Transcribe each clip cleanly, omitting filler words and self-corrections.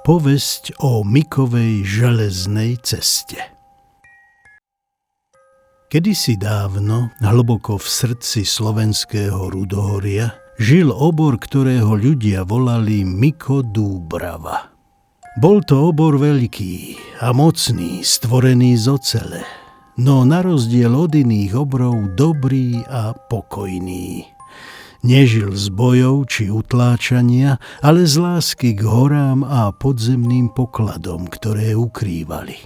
Povesť o Mikovej železnej ceste. Kedysi dávno, hlboko v srdci slovenského Rudohoria, žil obor, ktorého ľudia volali Miko Dúbrava. Bol to obor veľký a mocný, stvorený z ocele, no na rozdiel od iných obrov dobrý a pokojný. Nežil z bojov či utláčania, ale z lásky k horám a podzemným pokladom, ktoré ukrývali.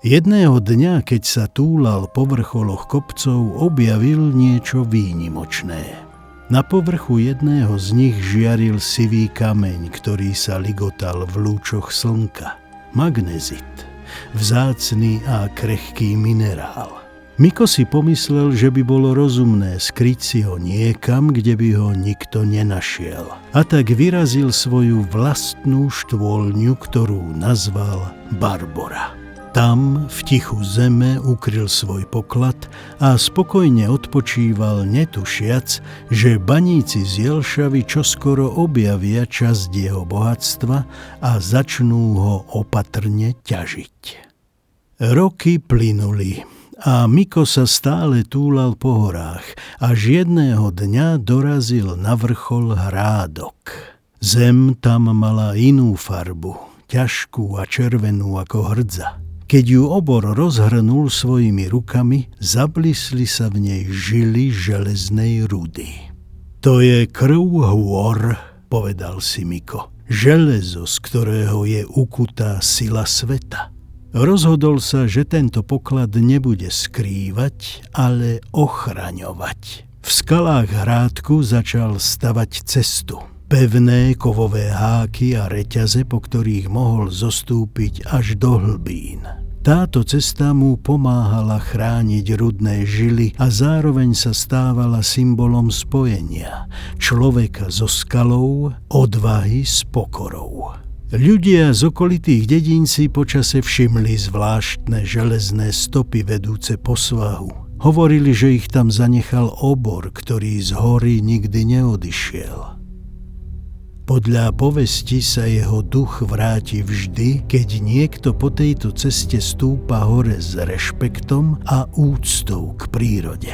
Jedného dňa, keď sa túlal po vrcholoch kopcov, objavil niečo výnimočné. Na povrchu jedného z nich žiaril sivý kameň, ktorý sa ligotal v lúčoch slnka. Magnezit, vzácny a krehký minerál. Miko si pomyslel, že by bolo rozumné skryť si ho niekam, kde by ho nikto nenašiel. A tak vyrazil svoju vlastnú štôlňu, ktorú nazval Barbora. Tam v tichu zeme ukryl svoj poklad a spokojne odpočíval, netušiac, že baníci z Jelšavy čoskoro objavia časť jeho bohatstva a začnú ho opatrne ťažiť. Roky plynuli a Miko sa stále túlal po horách, až jedného dňa dorazil na vrchol Hrádok. Zem tam mala inú farbu, ťažkú a červenú ako hrdza. Keď ju obor rozhrnul svojimi rukami, zablisli sa v nej žily železnej rudy. To je krv hôr, povedal si Miko, železo, z ktorého je ukutá sila sveta. Rozhodol sa, že tento poklad nebude skrývať, ale ochraňovať. V skalách Hrádku začal stavať cestu. Pevné kovové háky a reťaze, po ktorých mohol zostúpiť až do hlbín. Táto cesta mu pomáhala chrániť rudné žily a zároveň sa stávala symbolom spojenia človeka so skalou, odvahy s pokorou. Ľudia z okolitých dedín si počase všimli zvláštne železné stopy vedúce po svahu. Hovorili, že ich tam zanechal obor, ktorý z hory nikdy neodišiel. Podľa povesti sa jeho duch vráti vždy, keď niekto po tejto ceste stúpa hore s rešpektom a úctou k prírode.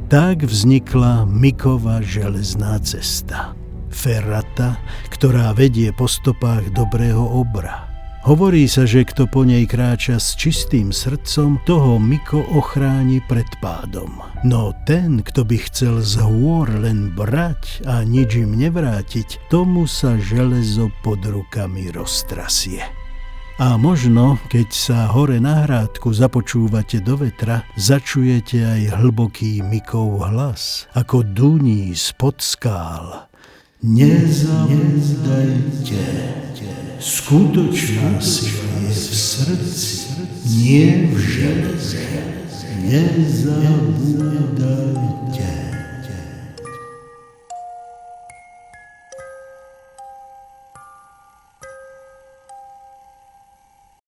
Tak vznikla Mikova železná cesta. Ferrata, ktorá vedie po stopách dobrého obra. Hovorí sa, že kto po nej kráča s čistým srdcom, toho Miko ochráni pred pádom. No ten, kto by chcel z hôr len brať a nič im nevrátiť, tomu sa železo pod rukami roztrasie. A možno, keď sa hore na Hrádku započúvate do vetra, začujete aj hlboký Mikov hlas, ako duní spod skál. Nezabúdajte, skutočná sila je v srdci, nie v železe. Nezabúdajte.